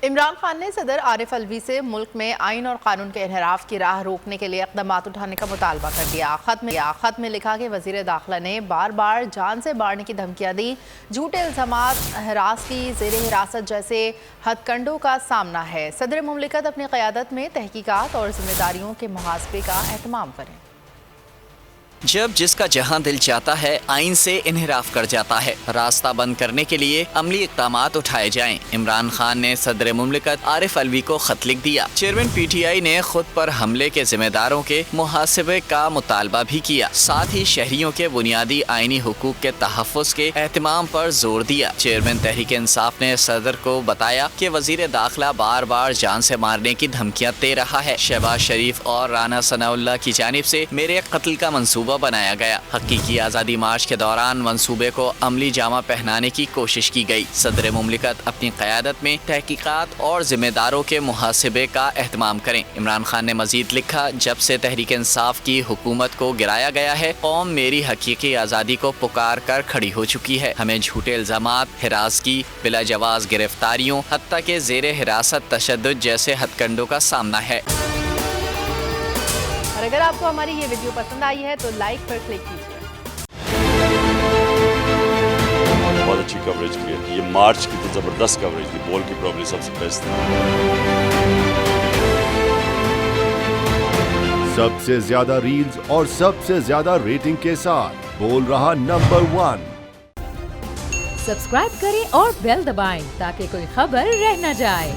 इमरान खान ने सदर आरिफ अलवी से मुल्क में आइन और कानून के इन्हिराफ की राह रोकने के लिए इक़दाम उठाने का मुतालबा कर दिया। खत में लिखा कि वज़ीर दाखिला ने बार बार जान से मारने की धमकियाँ दी। झूठे इल्ज़ामात, हिरासती, ज़ेर हिरासत जैसे हथकंडों का सामना है। सदर मुमलिकत अपनी क़यादत में तहकीकात और जिम्मेदारियों के मुहासबे का एहतमाम करें। जब जिसका जहां दिल चाहता है आइन से इन्हिराफ कर जाता है। रास्ता बंद करने के लिए अमली इक़दामात उठाए जाएं। इमरान खान ने सदर मुमलिकत आरिफ अलवी को खत लिख दिया। चेयरमैन PTI ने खुद पर हमले के जिम्मेदारों के मुहासबे का मुतालबा भी किया। साथ ही शहरियों के बुनियादी आइनी हुकूक के तहफ़्फ़ुज़ के एहतमाम पर जोर दिया। चेयरमैन तहरीक इंसाफ ने सदर को बताया कि वज़ीर दाखिला बार बार जान से मारने की धमकियाँ दे रहा है। शहबाज शरीफ और राना सनाउल्लाह की जानिब से मेरे कत्ल का मंसूबा बनाया गया। हकीकी आज़ादी मार्च के दौरान मंसूबे को अमली जामा पहनाने की कोशिश की गई। सदर मुमलिकत अपनी क़यादत में तहकीकात और जिम्मेदारों के मुहासबे का एहतमाम करें। इमरान खान ने मजीद लिखा, जब से तहरीक इंसाफ की हुकूमत को गिराया गया है, कौम मेरी हकीकी आज़ादी को पुकार कर खड़ी हो चुकी है। हमें झूठे इल्ज़ामात, हिरासगी, बिला जवाज़ गिरफ्तारियों, हत्ता के ज़ेर हिरासत तशद्दुद जैसे हथकंडों का सामना है। और अगर आपको हमारी ये वीडियो पसंद आई है तो लाइक पर क्लिक कीजिए। बहुत अच्छी कवरेज की है। ये मार्च की तो जबरदस्त कवरेज थी। बॉल की प्रॉब्लम सबसे बेस्ट थी। सबसे ज्यादा रील्स और सबसे ज्यादा रेटिंग के साथ बोल रहा नंबर 1। सब्सक्राइब करें और बेल दबाएं ताकि कोई खबर रह न जाए।